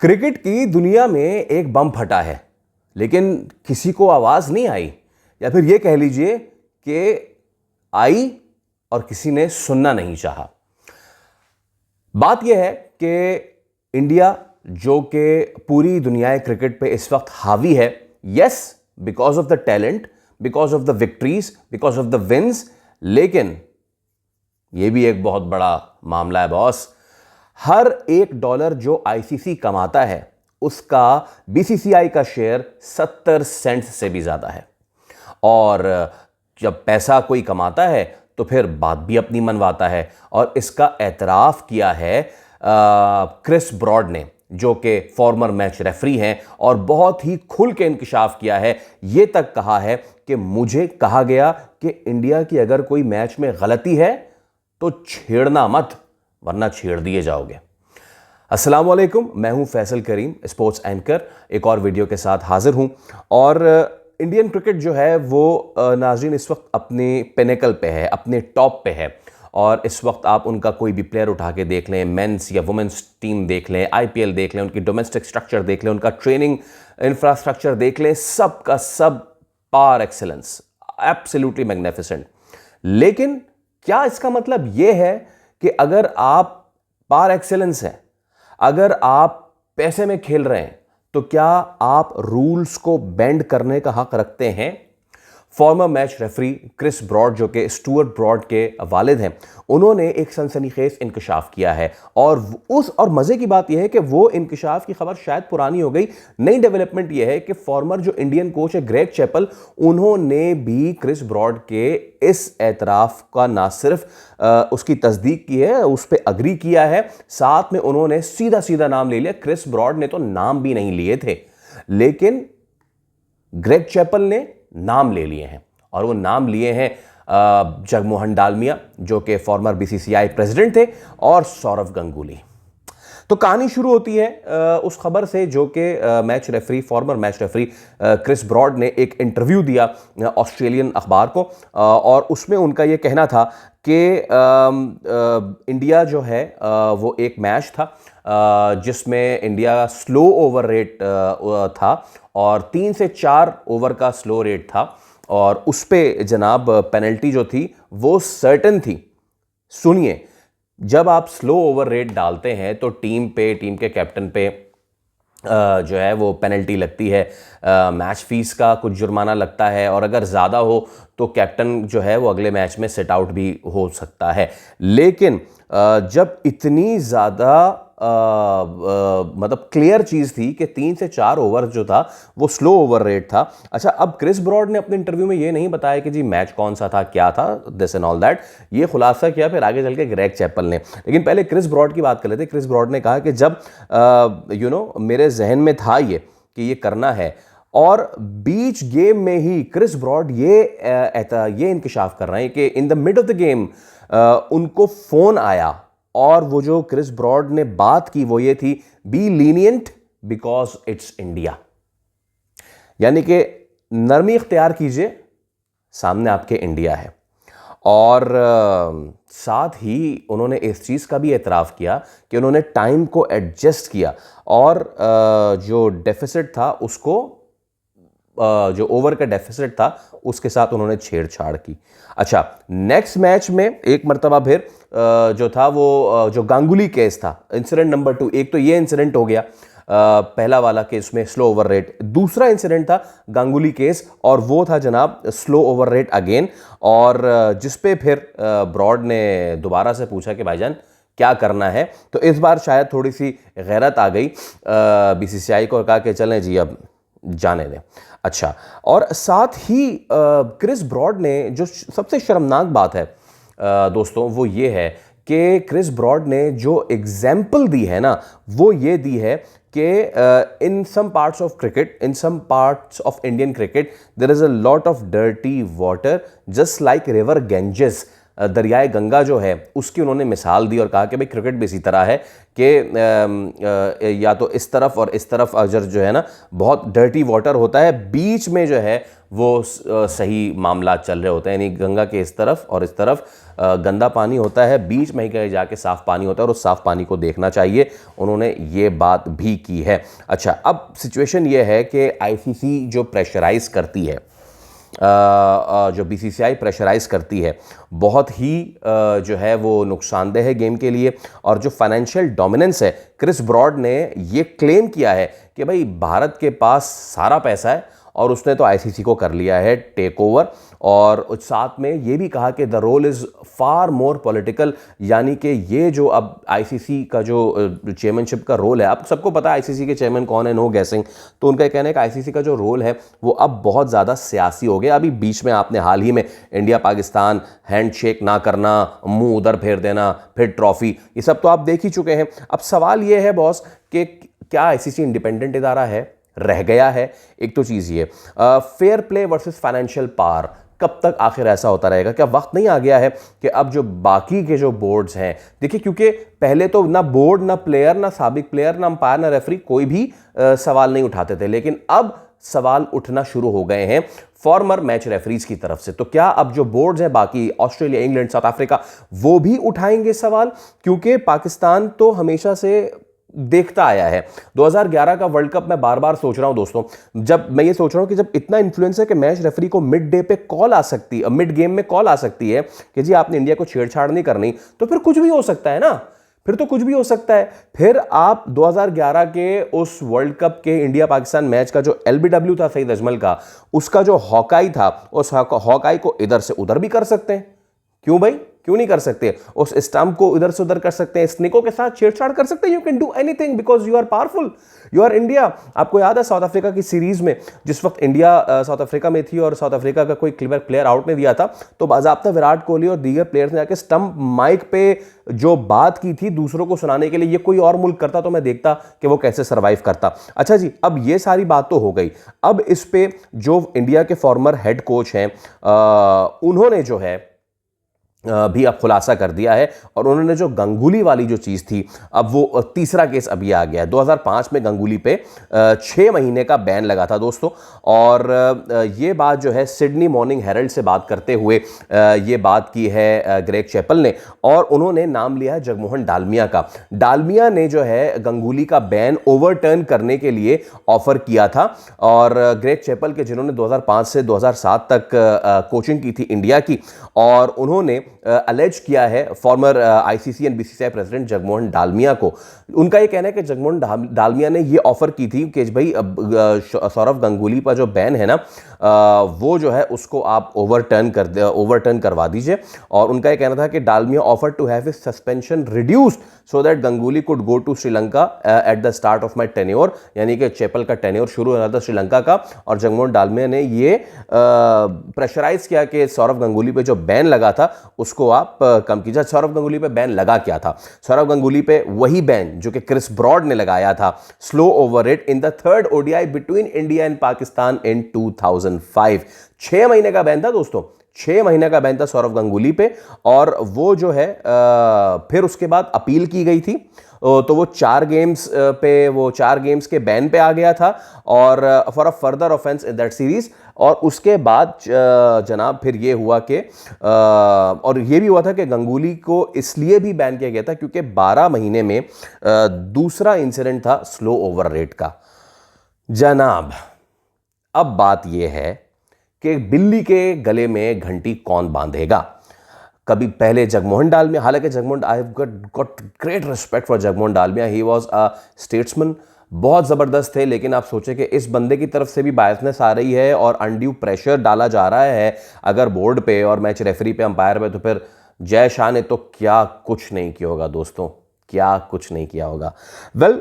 Cricket की दुनिया में एक बम फटा है, लेकिन किसी को आवाज नहीं आई, या फिर यह कह लीजिए कि आई और किसी ने सुनना नहीं चाहा। बात यह है कि इंडिया जो कि पूरी दुनिया क्रिकेट पे इस वक्त हावी है, yes, because of the talent, because of the victories, because of the wins, लेकिन यह भी एक बहुत बड़ा मामला है बॉस। हर $1 जो आईसीसी कमाता है उसका बीसीसीआई का शेयर 70 सेंट से भी ज्यादा है। और जब पैसा कोई कमाता है तो फिर बात भी अपनी मनवाता है, और इसका एतराफ किया है क्रिस ब्रॉड ने, जो कि फॉर्मर मैच रेफरी हैं, और बहुत ही खुल के इंकशाफ किया है। यह तक कहा है कि मुझे कहा गया कि इंडिया की अगर कोई मैच में गलती है तो छेड़ना मत, वरना छेड़ दिए जाओगे। अस्सलाम वालेकुम, मैं हूं फैसल करीम, स्पोर्ट्स एंकर, एक और वीडियो के साथ हाजिर हूं। और इंडियन क्रिकेट जो है वो नाज़रीन इस वक्त अपने पिनेकल पे है, अपने टॉप पे है। और इस वक्त आप उनका कोई भी प्लेयर उठा के देख लें, मेंस या वुमेंस टीम देख लें, आईपीएल देख लें, उनकी डोमेस्टिक स्ट्रक्चर देख लें, उनका ट्रेनिंग इंफ्रास्ट्रक्चर देख लें, सब का सब पार एक्सेलेंस, एब्सोल्युटली मैग्निफिसेंट। लेकिन क्या इसका मतलब यह है कि अगर आप पार एक्सेलेंस हैं, अगर आप पैसे में खेल रहे हैं, तो क्या आप रूल्स को बेंड करने का हक रखते हैं? Former match referee Chris Broad, जो कि स्टुअर्ट ब्रॉड के वालिद हैं, उन्होंने एक सनसनीखेज इंकशाफ किया है। और मजे की बात यह है कि वो इंकशाफ की खबर शायद पुरानी हो गई। नई डेवलपमेंट यह है कि फॉर्मर जो इंडियन कोच है ग्रेग चैपल, उन्होंने भी क्रिस ब्रॉड के इस एतराफ का ना सिर्फ उसकी तस्दीक की है, उस पर अग्री किया है, साथ में उन्होंने सीधा सीधा नाम ले लिया। क्रिस ब्रॉड ने तो नाम भी नहीं लिए थे, लेकिन ग्रेग चैपल ने नाम ले लिए हैं, और वो नाम लिए हैं जगमोहन डालमिया, जो कि फॉर्मर बीसीसीआई प्रेसिडेंट थे, और सौरव गंगुली। तो कहानी शुरू होती है उस खबर से, जो कि match referee, former match referee Chris Broad ने एक इंटरव्यू दिया ऑस्ट्रेलियन अखबार को, और उसमें उनका ये कहना था कि इंडिया जो है वो एक मैच था जिसमें इंडिया स्लो ओवर रेट था, और 3 से 4 ओवर का स्लो रेट था, और उस पे जनाब पेनल्टी जो थी वो सर्टन थी। सुनिए, जब आप स्लो ओवर रेट डालते हैं तो टीम के कैप्टन पे जो है वो पेनल्टी लगती है, मैच फीस का कुछ जुर्माना लगता है, और अगर ज़्यादा हो तो कैप्टन जो है वो अगले मैच में सेट आउट भी हो सकता है। लेकिन जब इतनी ज़्यादा मतलब क्लियर चीज़ थी कि 3 से 4 ओवर जो था वो स्लो ओवर रेट था। अच्छा, अब क्रिस ब्रॉड ने अपने इंटरव्यू में ये नहीं बताया कि जी मैच कौन सा था, क्या था, दिस एंड ऑल दैट। ये खुलासा किया फिर आगे चल के ग्रेग चैपल ने। लेकिन पहले क्रिस ब्रॉड की बात कर लेते। क्रिस ब्रॉड ने कहा कि जब मेरे जहन में था ये कि ये करना है, और बीच गेम में ही क्रिस ब्रॉड ये इंकशाफ कर रहे हैं कि in the mid of the game उनको फोन आया, और वो जो क्रिस ब्रॉड ने बात की वो ये थी, be lenient because it's India. यानी कि नरमी इख्तियार कीजिए, सामने आपके इंडिया है। और साथ ही उन्होंने इस चीज़ का भी एतराफ़ किया कि उन्होंने टाइम को एडजस्ट किया, और जो डेफिसिट था उसको, जो ओवर का डेफिसिट था उसके साथ उन्होंने छेड़छाड़ की। अच्छा, नेक्स्ट मैच में एक मरतबा फिर जो था वो जो गांगुली केस था, इंसिडेंट नंबर 2, एक तो ये इंसिडेंट हो गया पहला वाला केस में स्लो ओवर रेट, दूसरा इंसिडेंट था गांगुली केस, और वो था जनाब स्लो ओवर रेट अगेन, और जिस पे फिर ब्रॉड ने दोबारा से पूछा कि भाईजान क्या करना है। तो इस बार शायद थोड़ी सी गैरत आ गई बीसीसीआई को, कहा कि चलें जी अब जाने दें। अच्छा, और साथ ही क्रिस ब्रॉड ने जो सबसे शर्मनाक बात है दोस्तों, वो ये है कि क्रिस ब्रॉड ने जो एग्जाम्पल दी है ना, वो ये दी है कि in some parts of cricket, in some parts of Indian cricket, there is a lot of dirty water, just like river Ganges दरियाए गंगा जो है उसकी उन्होंने मिसाल दी और कहा कि भाई क्रिकेट भी इसी तरह है कि या तो इस तरफ और इस तरफ अगर जो है ना बहुत डर्टी वाटर होता है, बीच में जो है वो सही मामला चल रहे होते हैं, यानी गंगा के इस तरफ और इस तरफ गंदा पानी होता है, बीच में ही कहीं जाके साफ़ पानी होता है और उस साफ़ पानी को देखना चाहिए। उन्होंने ये बात भी की है। अच्छा, अब सिचुएशन ये है कि आईसीसी जो प्रेशराइज करती है, जो बीसीसीआई प्रेशराइज करती है, बहुत ही जो है वो नुकसानदेह है गेम के लिए। और जो फाइनेंशियल डोमिनेंस है, क्रिस ब्रॉड ने ये क्लेम किया है कि भाई भारत के पास सारा पैसा है और उसने तो आईसीसी को कर लिया है टेक ओवर। और साथ में ये भी कहा कि the role is far more political, यानी कि ये जो अब आईसीसी का जो चेयरमैनशिप का रोल है, आप सबको पता है आईसीसी के चेयरमैन कौन है, नो गैसिंग। तो उनका कहना है कि आईसीसी का जो रोल है वो अब बहुत ज़्यादा सियासी हो गया। अभी बीच में आपने हाल ही में इंडिया पाकिस्तान हैंडशेक ना करना, मुंह उधर फेर देना, फिर ट्रॉफी, ये सब तो आप देख ही चुके हैं। अब सवाल ये है बॉस कि क्या आईसीसी इंडिपेंडेंट इदारा है, रह गया है? एक तो चीज़ ये fair play versus financial power, कब तक आखिर ऐसा होता रहेगा? क्या वक्त नहीं आ गया है कि अब जो बाकी के जो बोर्ड्स हैं, देखिए क्योंकि पहले तो ना बोर्ड, ना प्लेयर, ना साबिक प्लेयर, ना अंपायर, ना रेफरी कोई भी सवाल नहीं उठाते थे, लेकिन अब सवाल उठना शुरू हो गए हैं फॉर्मर मैच रेफरीज की तरफ से। तो क्या अब जो बोर्ड्स हैं बाकी, ऑस्ट्रेलिया, इंग्लैंड, साउथ अफ्रीका, वो भी उठाएंगे सवाल? क्योंकि पाकिस्तान तो हमेशा से देखता आया है। 2011 का वर्ल्ड कप मैं बार बार सोच रहा हूं दोस्तों, जब मैं ये सोच रहा हूं कि जब इतना इन्फ्लुएंस है कि मैच रेफरी को मिड डे पे कॉल आ सकती है, मिड गेम में कॉल आ सकती है कि जी आपने इंडिया को छेड़छाड़ नहीं करनी, तो फिर कुछ भी हो सकता है ना, फिर तो कुछ भी हो सकता है। फिर आप 2011 के उस वर्ल्ड कप के इंडिया पाकिस्तान मैच का जो एलबीडब्ल्यू था सईद अजमल का, उसका जो हॉकाई था, उस हॉकाई को इधर से उधर भी कर सकते हैं। क्यों भाई, क्यों नहीं कर सकते? उस स्टंप को इधर से उधर कर सकते हैं, स्नेकों के साथ छेड़छाड़ कर सकते हैं। You can do anything because you are powerful, you are India. आपको याद है साउथ अफ्रीका की सीरीज में जिस वक्त इंडिया साउथ अफ्रीका में थी और साउथ अफ्रीका का कोई क्लियर प्लेयर आउट नहीं दिया था, तो बाज़ाब्ता विराट कोहली और दीगर प्लेयर्स ने जाकर स्टंप माइक पे जो बात की थी दूसरों को सुनाने के लिए, ये कोई और मुल्क करता तो मैं देखता कि वो कैसे सर्वाइव करता। अच्छा जी, अब ये सारी बात तो हो गई। अब इस पे जो इंडिया के फॉर्मर हेड कोच हैं उन्होंने जो है भी अब खुलासा कर दिया है और उन्होंने जो गंगुली वाली जो चीज़ थी, अब वो तीसरा केस अभी आ गया है। 2005 में गंगुली पे 6 महीने का बैन लगा था दोस्तों, और ये बात जो है सिडनी मॉर्निंग हेरल्ड से बात करते हुए ये बात की है ग्रेग चैपल ने, और उन्होंने नाम लिया है जगमोहन डालमिया का। डालमिया ने जो है गंगुली का बैन ओवरटर्न करने के लिए ऑफर किया था, और ग्रेग चैपल के जिन्होंने 2005 से 2007 तक कोचिंग की थी इंडिया की, और उन्होंने अलेज किया है former ICC and BCCI president Jagmohan Dalmiya को। उनका ये कहना है कि जगमोहन डालमिया ने ये ऑफर की थी कि भाई सौरव गंगुली पर जो बैन है ना, वो जो है उसको आप ओवरटर्न करवा दीजिए। और उनका ये कहना था कि Dalmiya offer to have his suspension reduced so that Ganguly could go to Sri Lanka at the start of my tenure, यानी कि चैपल का टेन्योर शुरू हो रहा था श्रीलंका का, और जगमोहन डालमिया ने ये प्रेशराइज किया कि सौरव गंगुली पे जो बैन लगा था उसको आप कम कीजिए। सौरव गंगुली पे बैन लगा क्या था? सौरव गंगुली पे वही बैन जो कि क्रिस ब्रॉड ने लगाया था, slow over it in the third ODI between India and Pakistan इन 2005। 6 महीने का बैन था दोस्तों, 6 महीने का बैन था सौरव गंगुली पे, और वो जो है फिर उसके बाद अपील की गई थी, तो वो 4 गेम्स के बैन पे आ गया था, और for a further offence in that series. और उसके बाद जनाब फिर ये हुआ कि और ये भी हुआ था कि गंगुली को इसलिए भी बैन किया गया था क्योंकि 12 महीने में दूसरा इंसिडेंट था स्लो ओवर रेट का। जनाब अब बात यह है कि बिल्ली के गले में घंटी कौन बांधेगा? कभी पहले जगमोहन डालमिया, हालांकि Jagmohan, I have got great respect for Jagmohan Dalmiya, he was a statesman, बहुत ज़बरदस्त थे, लेकिन आप सोचें कि इस बंदे की तरफ से भी बायसनेस आ रही है और अनड्यू प्रेशर डाला जा रहा है अगर बोर्ड पे और मैच रेफरी पे, अंपायर पे, तो फिर जय शाह ने तो क्या कुछ नहीं किया होगा दोस्तों, क्या कुछ नहीं किया होगा। वेल,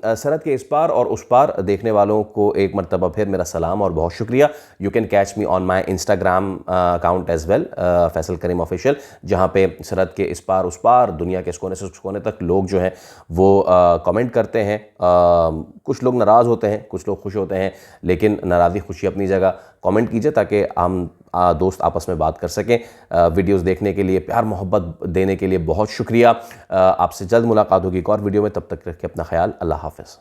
सरहद के इस पार और उस पार देखने वालों को एक मरतबा फिर मेरा सलाम और बहुत शुक्रिया। You can catch me on my Instagram account as well, Faisal Karim official, जहाँ पे सरहद के इस पार उस पार दुनिया के इस कोने से उस कोने तक लोग जो हैं वो कमेंट करते हैं। कुछ लोग नाराज़ होते हैं, कुछ लोग खुश होते हैं, लेकिन नाराज़ी खुशी अपनी जगह। कमेंट कीजिए ताकि हम दोस्त आपस में बात कर सकें। वीडियोस देखने के लिए, प्यार मोहब्बत देने के लिए बहुत शुक्रिया। आपसे जल्द मुलाकात होगी एक और वीडियो में, तब तक रखिए अपना ख्याल। अल्लाह हाफ़िज़।